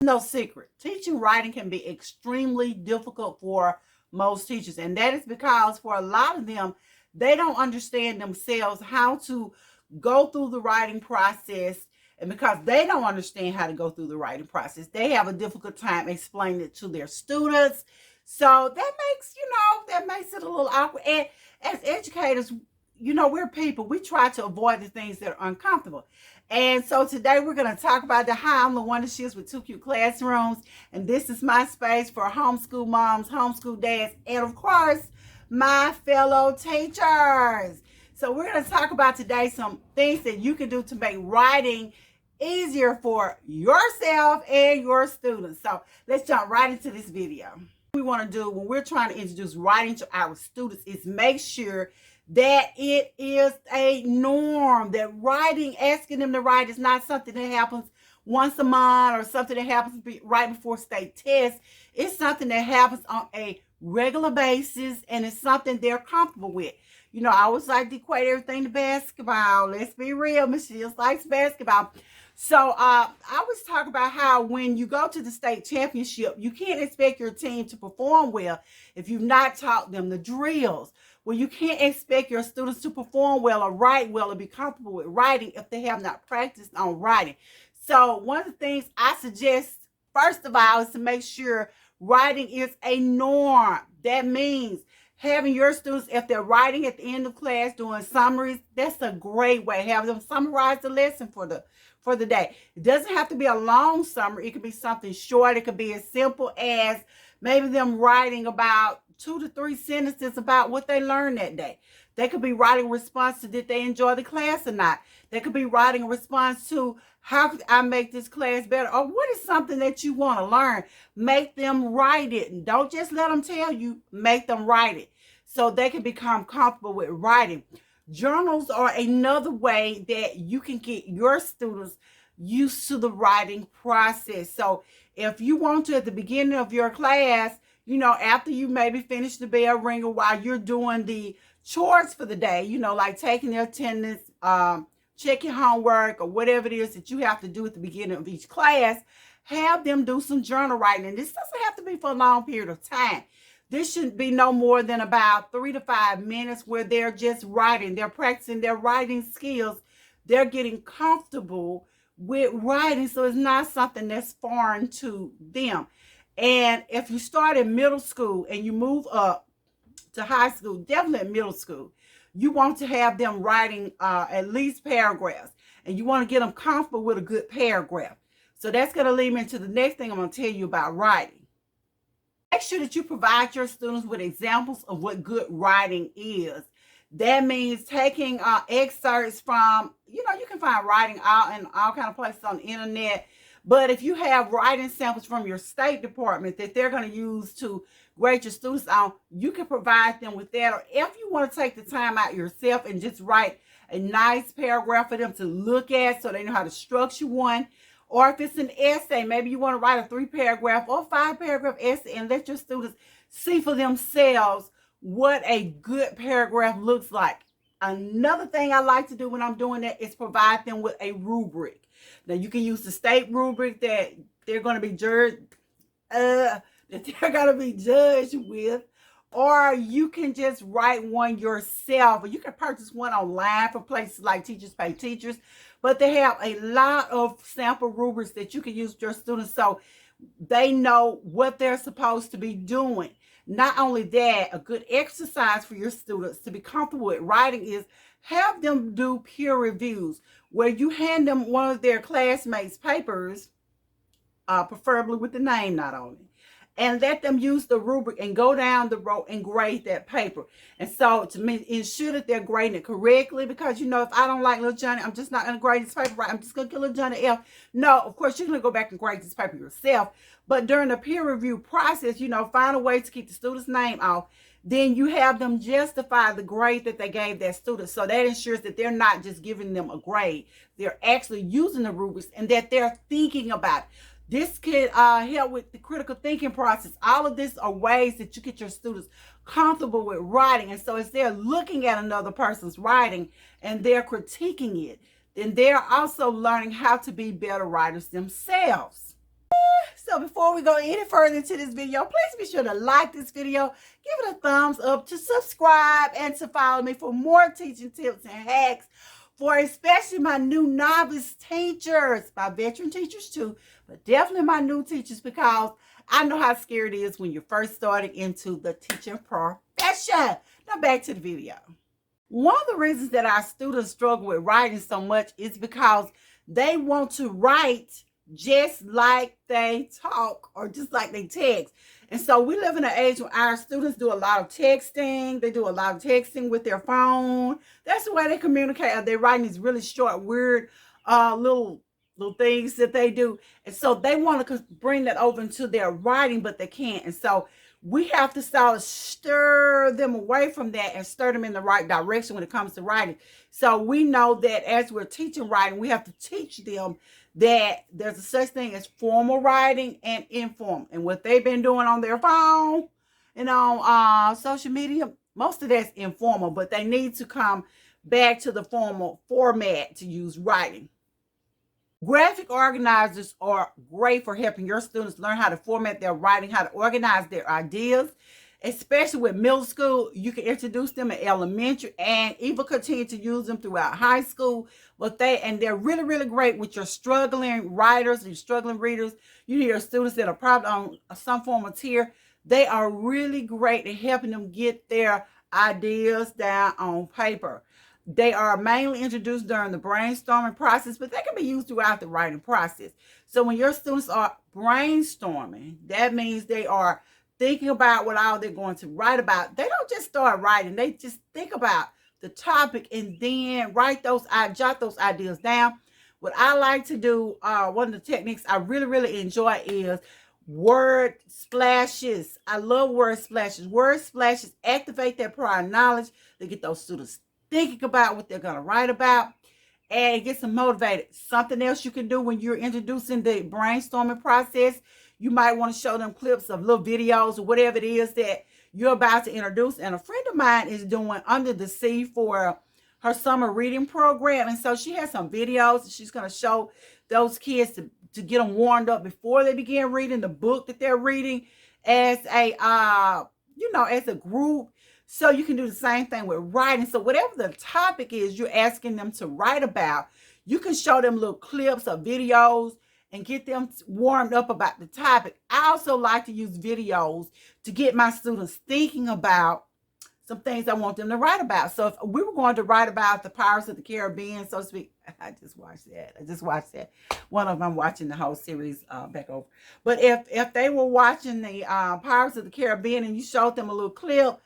No secret. Teaching writing can be extremely difficult for most teachers. And that is because for a lot of them, they don't understand themselves how to go through the writing process. And because they don't understand how to go through the writing process, they have a difficult time explaining it to their students. So that makes it a little awkward. And as educators, we're people. We try to avoid the things that are uncomfortable. And so today we're going to talk about the Hi, I'm LaWanda Shields with Two Cute Classrooms. And this is my space for homeschool moms, homeschool dads, and of course, my fellow teachers. So we're going to talk about today some things that you can do to make writing easier for yourself and your students. So let's jump right into this video. What we want to do when we're trying to introduce writing to our students is make sure that it is a norm, that writing, asking them to write is not something that happens once a month or something that happens right before state tests. It's something that happens on a regular basis, and it's something they're comfortable with. I always like to equate everything to basketball. Let's be real, Miss Shields likes basketball. So I always talk about how when you go to the state championship, you can't expect your team to perform well if you've not taught them the drills. Well, you can't expect your students to perform well or write well or be comfortable with writing if they have not practiced on writing. So one of the things I suggest, first of all, is to make sure writing is a norm. That means having your students, if they're writing at the end of class, doing summaries, that's a great way. Have them summarize the lesson for the day. It doesn't have to be a long summary. It could be something short. It could be as simple as maybe them writing about 2 to 3 sentences about what they learned that day. They could be writing a response to did they enjoy the class or not. They could be writing a response to how could I make this class better, or what is something that you want to learn. Make them write it, and don't just let them tell you. Make them write it so they can become comfortable with writing. Journals are another way that you can get your students used to the writing process. So if you want to, at the beginning of your class, after you maybe finish the bell ringer, while you're doing the chores for the day, like taking their attendance, checking homework, or whatever it is that you have to do at the beginning of each class, have them do some journal writing. And this doesn't have to be for a long period of time. This should be no more than about 3 to 5 minutes where they're just writing. They're practicing their writing skills. They're getting comfortable with writing, so it's not something that's foreign to them. And if you start in middle school and you move up to high school, definitely in middle school, you want to have them writing at least paragraphs. And you want to get them comfortable with a good paragraph. So that's going to lead me into the next thing I'm going to tell you about writing. Make sure that you provide your students with examples of what good writing is. That means taking excerpts from, you can find writing out in all kind of places on the internet. But if you have writing samples from your State Department that they're going to use to grade your students on, you can provide them with that. Or if you want to take the time out yourself and just write a nice paragraph for them to look at so they know how to structure one. Or if it's an essay, maybe you want to write a 3-paragraph or 5-paragraph essay and let your students see for themselves what a good paragraph looks like. Another thing I like to do when I'm doing that is provide them with a rubric. Now, you can use the state rubric that they're going to be judged with, or you can just write one yourself, or you can purchase one online from places like Teachers Pay Teachers. But they have a lot of sample rubrics that you can use with your students so they know what they're supposed to be doing. Not only that, a good exercise for your students to be comfortable with writing is have them do peer reviews where you hand them one of their classmates' papers, preferably with the name not on it, and let them use the rubric and go down the row and grade that paper. And so to ensure that they're grading it correctly, because if I don't like little Johnny, I'm just not going to grade this paper right. I'm just going to give little Johnny F. No, of course, you're going to go back and grade this paper yourself. But during the peer review process, find a way to keep the student's name off. Then you have them justify the grade that they gave that student. So that ensures that they're not just giving them a grade. They're actually using the rubrics and that they're thinking about it. This can help with the critical thinking process. All of this are ways that you get your students comfortable with writing. And so as they're looking at another person's writing and they're critiquing it, then they're also learning how to be better writers themselves. So before we go any further into this video, please be sure to like this video, give it a thumbs up, to subscribe, and to follow me for more teaching tips and hacks for especially my new novice teachers, my veteran teachers too, but definitely my new teachers, because I know how scary it is when you're first starting into the teaching profession. Now back to the video. One of the reasons that our students struggle with writing so much is because they want to write just like they talk or just like they text. And so we live in an age where our students do a lot of texting. They do a lot of texting with their phone. That's the way they communicate. They're writing these really short, weird little things that they do. And so they want to bring that over into their writing, but they can't. And so we have to start to stir them away from that and stir them in the right direction when it comes to writing. So we know that as we're teaching writing, we have to teach them that there's a such thing as formal writing and informal. And what they've been doing on their phone and on social media, most of that's informal, but they need to come back to the formal format to use writing. Graphic organizers are great for helping your students learn how to format their writing, how to organize their ideas, especially with middle school. You can introduce them in elementary and even continue to use them throughout high school. But they're really, really great with your struggling writers, your struggling readers. You hear students that are probably on some form of tier. They are really great at helping them get their ideas down on paper. They are mainly introduced during the brainstorming process, but they can be used throughout the writing process. So when your students are brainstorming, that means they are thinking about what all they're going to write about. They don't just start writing. They just think about the topic and then jot those ideas down. What I like to do, one of the techniques I really, really enjoy is word splashes. I love word splashes. Word splashes activate their prior knowledge. They get those students thinking about what they're going to write about, and it gets them motivated. Something else you can do when you're introducing the brainstorming process, you might want to show them clips of little videos or whatever it is that you're about to introduce. And a friend of mine is doing Under the Sea for her summer reading program, and so she has some videos she's going to show those kids to get them warmed up before they begin reading the book that they're reading as a as a group. So you can do the same thing with writing. So whatever the topic is you're asking them to write about, you can show them little clips or videos and get them warmed up about the topic. I also like to use videos to get my students thinking about some things I want them to write about. So if we were going to write about the Pirates of the Caribbean, so to speak, I just watched that. One of them, I'm watching the whole series back over. But if they were watching the Pirates of the Caribbean and you showed them a little clip,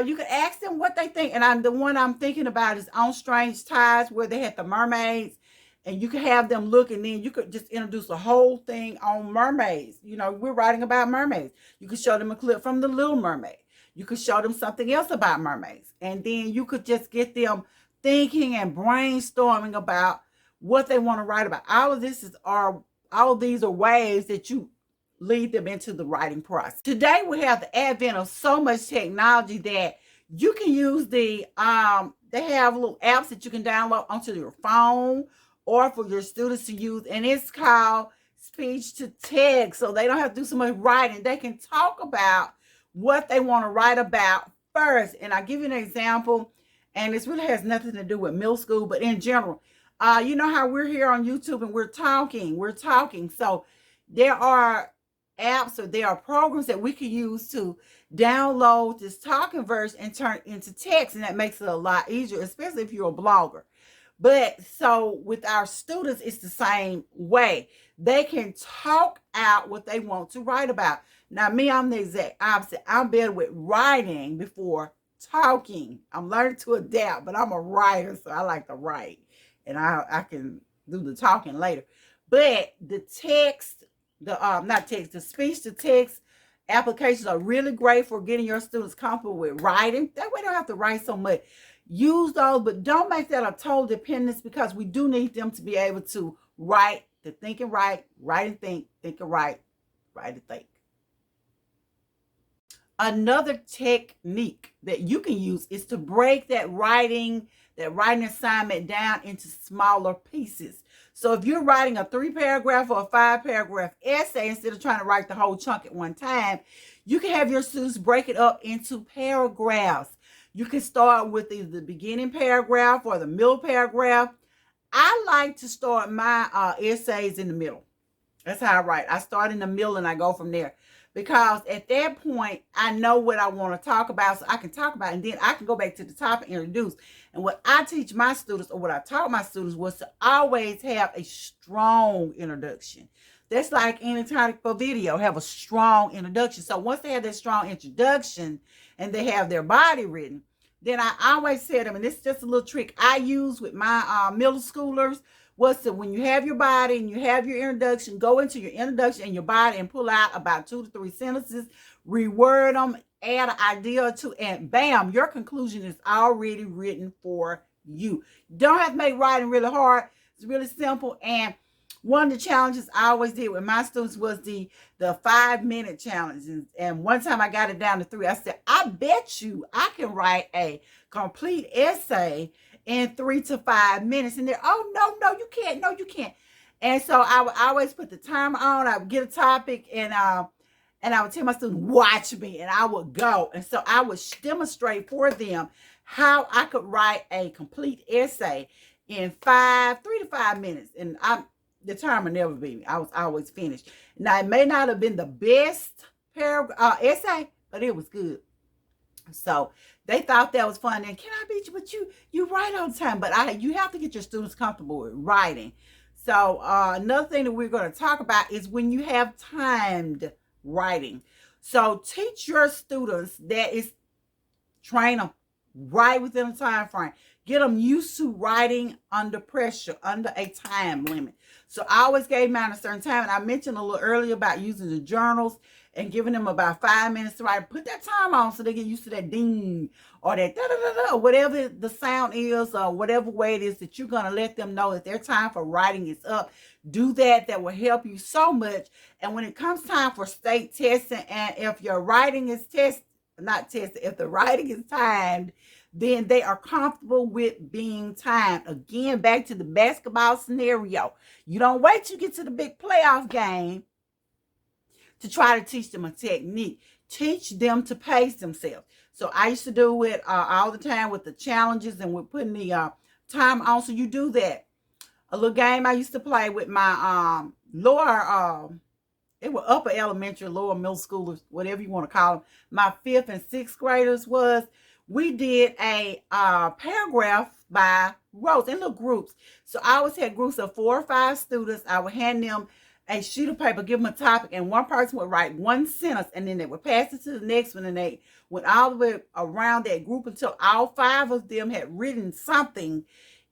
you can ask them what they think. And the one I'm thinking about is On Strange Tides, where they had the mermaids. And you can have them look, and then you could just introduce a whole thing on mermaids. We're writing about mermaids. You could show them a clip from The Little Mermaid. You could show them something else about mermaids. And then you could just get them thinking and brainstorming about what they want to write about. All of these are ways that you lead them into the writing process. Today we have the advent of so much technology that you can use they have little apps that you can download onto your phone or for your students to use, and it's called speech to text. So they don't have to do so much writing. They can talk about what they want to write about first. And I'll give you an example, and this really has nothing to do with middle school, but in general, you know how we're here on YouTube and we're talking. So there are apps or there are programs that we can use to download this talking version and turn it into text, and that makes it a lot easier, especially if you're a blogger. But so with our students, it's the same way. They can talk out what they want to write about. Now, me, I'm the exact opposite. I'm better with writing before talking. I'm learning to adapt, but I'm a writer, so I like to write. And I can do the talking later. But the the speech to text applications are really great for getting your students comfortable with writing. That way they don't have to write so much. Use those, but don't make that a total dependence, because we do need them to be able to write, to think and write and think and write and think. Another technique that you can use is to break that writing that writing assignment down into smaller pieces. So if you're writing a 3-paragraph or a 5-paragraph essay, instead of trying to write the whole chunk at one time, you can have your students break it up into paragraphs. You can start with either the beginning paragraph or the middle paragraph. I like to start my essays in the middle. That's how I write. I start in the middle and I go from there. Because at that point, I know what I want to talk about, so I can talk about it, and then I can go back to the top and introduce. And what I teach my students, or what I taught my students, was to always have a strong introduction. That's like any type of video, have a strong introduction. So once they have that strong introduction and they have their body written, then I always tell them, and this is just a little trick I use with my middle schoolers, was that when you have your body and you have your introduction, go into your introduction and your body and pull out about 2 to 3 sentences, reword them, add an idea or two, and bam, your conclusion is already written for you. You don't have to make writing really hard. It's really simple. And one of the challenges I always did with my students was the 5-minute challenge. And one time I got it down to 3. I said, I bet you I can write a complete essay in 3 to 5 minutes. And they're, oh, no, you can't. No, you can't. And so I would always put the timer on. I would get a topic, and I would tell my students, watch me, and I would go. And so I would demonstrate for them how I could write a complete essay in 3 to 5 minutes. And the timer never beat me. I was always finished. Now, it may not have been the best essay, but it was good. So they thought that was fun. And can I beat you? But you write all the time. But you have to get your students comfortable with writing. So another thing that we're going to talk about is when you have timed writing. So teach your students train them right within a time frame. Get them used to writing under pressure, under a time limit. So I always gave mine a certain time. And I mentioned a little earlier about using the journals and giving them about 5 minutes to write. Put that time on so they get used to that ding or that da-da-da-da, whatever the sound is, or whatever way it is that you're going to let them know that their time for writing is up. Do that. That will help you so much. And when it comes time for state testing, and if your writing is if the writing is timed, then they are comfortable with being timed. Again, back to the basketball scenario. You don't wait till you get to the big playoff game to try to teach them a technique. Teach them to pace themselves. So I used to do it all the time with the challenges and with putting the time on. So you do that. A little game I used to play with my it was upper elementary, lower middle schoolers, whatever you want to call them. My 5th and 6th graders was, we did a paragraph by rows in little groups. So I always had groups of 4 or 5 students. I would hand them a sheet of paper, give them a topic, and one person would write one sentence, and then they would pass it to the next one, and they went all the way around that group until all 5 of them had written something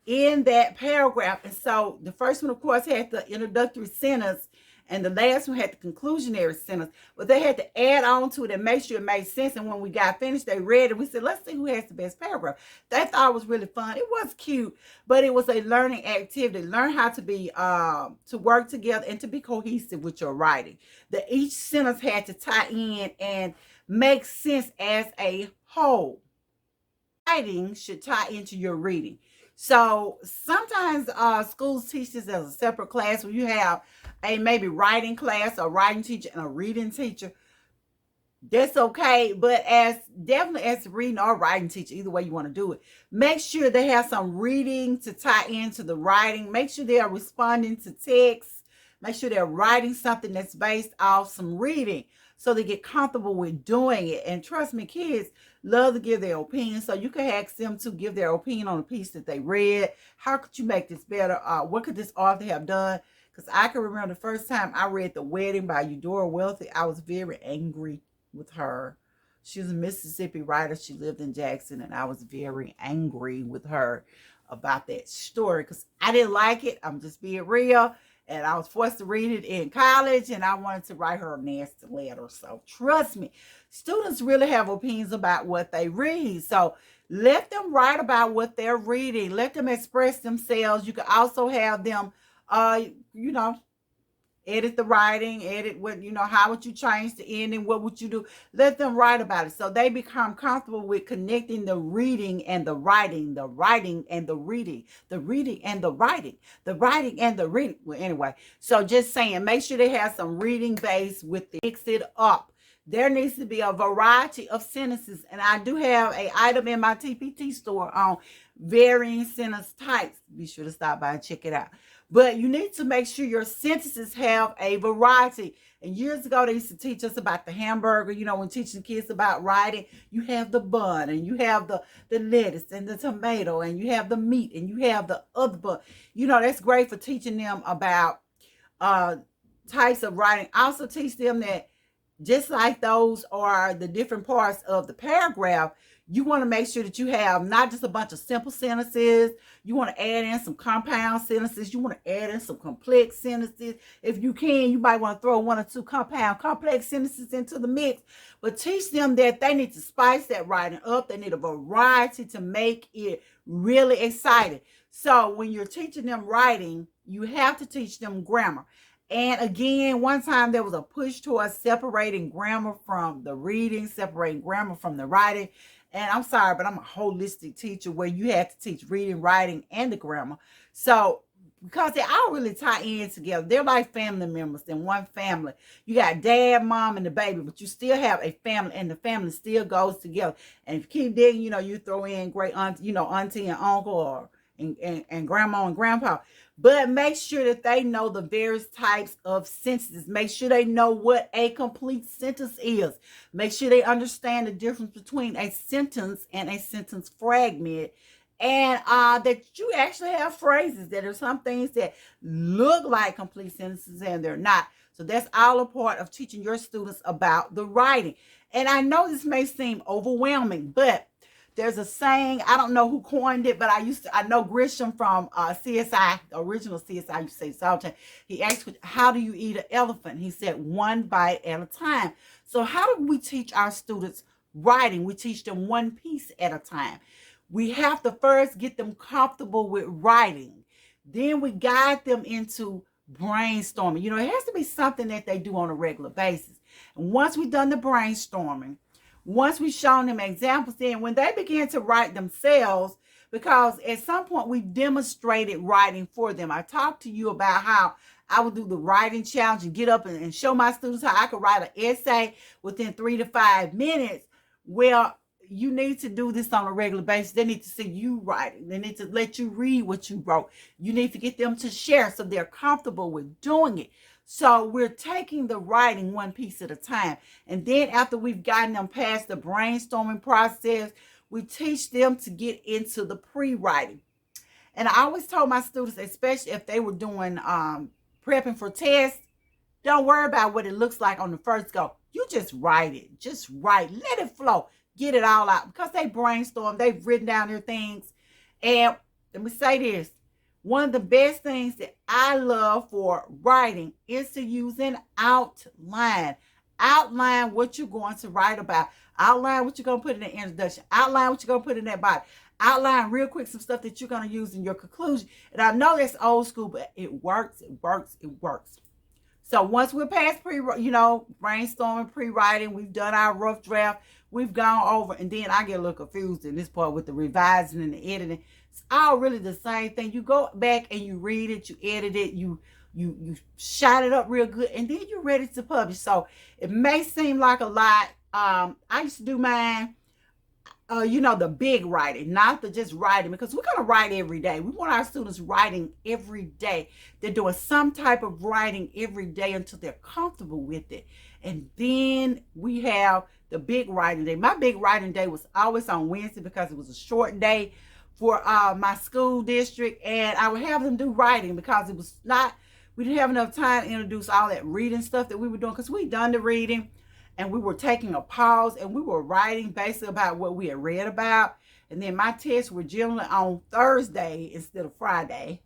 in that paragraph. And so the first one, of course, had the introductory sentence, and the last one had the conclusionary sentence, but they had to add on to it and make sure it made sense. And when we got finished, they read it. We said, let's see who has the best paragraph. They thought it was really fun. It was cute, but it was a learning activity. Learn how to be, to work together and to be cohesive with your writing. That each sentence had to tie in and make sense as a whole. Writing should tie into your reading. So sometimes schools teach this as a separate class where you have a maybe writing class, a writing teacher, and a reading teacher. That's okay, but definitely as a reading or writing teacher, either way you want to do it, make sure they have some reading to tie into the writing. Make sure they are responding to text. Make sure they're writing something that's based off some reading so they get comfortable with doing it. And trust me, kids love to give their opinion. So you can ask them to give their opinion on a piece that they read. How could you make this better? What could this author have done? Because I can remember the first time I read The Wedding by Eudora Welty, I was very angry with her. She was a Mississippi writer. She lived in Jackson, and I was very angry with her about that story because I didn't like it. I'm just being real. And I was forced to read it in college, and I wanted to write her a nasty letter. So trust me, students really have opinions about what they read. So let them write about what they're reading. Let them express themselves. You can also have them, edit the writing, edit what, how would you change the ending, what would you do? Let them write about it so they become comfortable with connecting the reading and the writing, the writing and the reading, the reading and the writing, the writing and the reading. Well, anyway, so just saying, make sure they have some reading base with the mix it up. There needs to be a variety of sentences, and I do have an item in my TPT store on varying sentence types. Be sure to stop by and check it out. But you need to make sure your sentences have a variety. And years ago, they used to teach us about the hamburger. When teaching kids about writing, you have the bun, and you have the lettuce and the tomato, and you have the meat, and you have the other bun. That's great for teaching them about types of writing. Also teach them that just like those are the different parts of the paragraph, you want to make sure that you have not just a bunch of simple sentences. You want to add in some compound sentences. You want to add in some complex sentences. If you can, you might want to throw one or two complex sentences into the mix. But teach them that they need to spice that writing up. They need a variety to make it really exciting. So when you're teaching them writing, you have to teach them grammar. And again, one time there was a push towards separating grammar from the reading, separating grammar from the writing. And I'm sorry, but I'm a holistic teacher where you have to teach reading, writing, and the grammar. So, because they all really tie in together. They're like family members in one family. You got dad, mom, and the baby, but you still have a family, and the family still goes together. And if you keep digging, you throw in great aunt, auntie and uncle, or and grandma and grandpa. But make sure that they know the various types of sentences. Make sure they know what a complete sentence is. Make sure they understand the difference between a sentence and a sentence fragment. And that you actually have phrases. That are some things that look like complete sentences and they're not. So that's all a part of teaching your students about the writing. And I know this may seem overwhelming, but there's a saying, I don't know who coined it, but I know Grisham from CSI, original CSI, used to say this all the time. He asked, how do you eat an elephant? He said, one bite at a time. So how do we teach our students writing? We teach them one piece at a time. We have to first get them comfortable with writing. Then we guide them into brainstorming. It has to be something that they do on a regular basis. And once we've done the brainstorming, once we've shown them examples, then when they begin to write themselves, because at some point we've demonstrated writing for them. I talked to you about how I would do the writing challenge and get up and show my students how I could write an essay within 3 to 5 minutes. Well, you need to do this on a regular basis. They need to see you writing. They need to let you read what you wrote. You need to get them to share so they're comfortable with doing it. So we're taking the writing one piece at a time. And then after we've gotten them past the brainstorming process, we teach them to get into the pre-writing. And I always told my students, especially if they were doing prepping for tests, don't worry about what it looks like on the first go. You just write it. Just write. Let it flow. Get it all out. Because they brainstorm. They've written down their things. And let me say this. One of the best things that I love for writing is to use an outline. Outline what you're going to write about. Outline what you're going to put in the introduction. Outline what you're going to put in that body. Outline real quick some stuff that you're going to use in your conclusion. And I know that's old school, but it works. It works. It works. So once we're past brainstorming, pre-writing, we've done our rough draft, we've gone over, and then I get a little confused in this part with the revising and the editing. It's all really the same thing. You go back and you read it, you edit it, you shot it up real good, and then you're ready to publish. So it may seem like a lot. I used to do mine, the big writing, not the just writing, because we're going to write every day. We want our students writing every day. They're doing some type of writing every day until they're comfortable with it. And then we have the big writing day. My big writing day was always on Wednesday because it was a short day for my school district, and I would have them do writing because we didn't have enough time to introduce all that reading stuff that we were doing, because we'd done the reading and we were taking a pause and we were writing basically about what we had read about. And then my tests were generally on Thursday instead of Friday.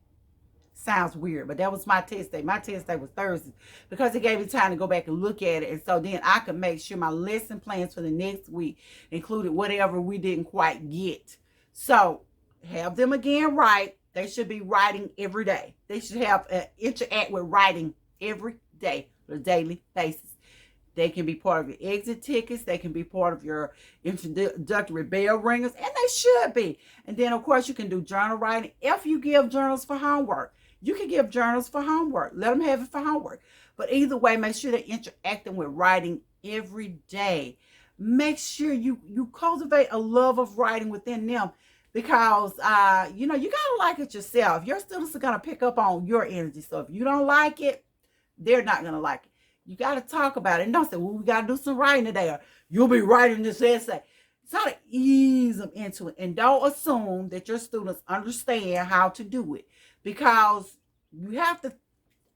Sounds weird, but that was my test day. My test day was Thursday because it gave me time to go back and look at it. And so then I could make sure my lesson plans for the next week included whatever we didn't quite get. So have them again write. They should be writing every day. They should have interact with writing every day, on a daily basis. They can be part of your exit tickets. They can be part of your introductory bell ringers, and they should be. And then, of course, you can do journal writing. If you give journals for homework, you can give journals for homework. Let them have it for homework. But either way, make sure they're interacting with writing every day. Make sure you cultivate a love of writing within them, because you gotta like it yourself. Your students are gonna pick up on your energy. So if you don't like it, they're not gonna like it. You got to talk about it. And don't say, well, we got to do some writing today, or you'll be writing this essay. Try to ease them into it. And don't assume that your students understand how to do it, because you have to,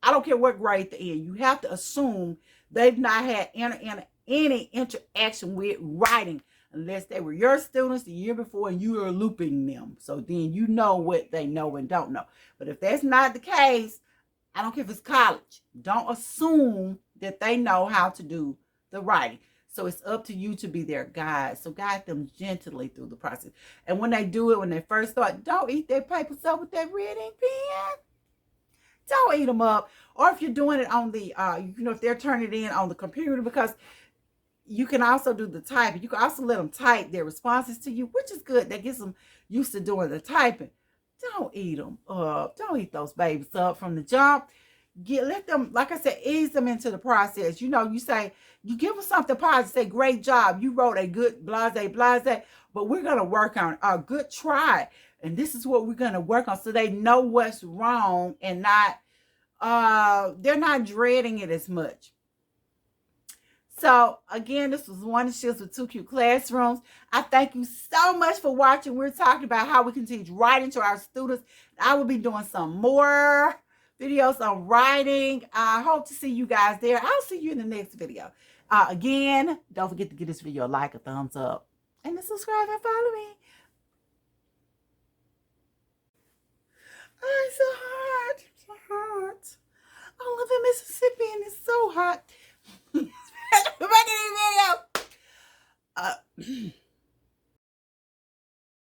I don't care what grade they're in, you have to assume they've not had any interaction with writing, unless they were your students the year before and you are looping them. So then you know what they know and don't know. But if that's not the case, I don't care if it's college, don't assume that they know how to do the writing. So it's up to you to be their guide. So guide them gently through the process. And when they do it, when they first start, don't eat their papers up with that red ink pen. Don't eat them up. Or if you're doing it on the, if they're turning it in on the computer, because you can also do the typing. You can also let them type their responses to you, which is good. That gets them used to doing the typing. Don't eat them up. Don't eat those babies up from the jump. Let them, like I said, ease them into the process. You say, you give them something positive, say, great job. You wrote a good blase, but we're going to work on a good try. And this is what we're going to work on, so they know what's wrong and they're not dreading it as much. So again, this was One Shifts with Two Cute Classrooms. I thank you so much for watching. We're talking about how we can teach writing to our students. I will be doing some more videos on writing. I hope to see you guys there. I'll see you in the next video. Again, don't forget to give this video a like, a thumbs up, and to subscribe and follow me. Oh, it's so hot. It's so hot. I live in Mississippi and it's so hot. Making these videos.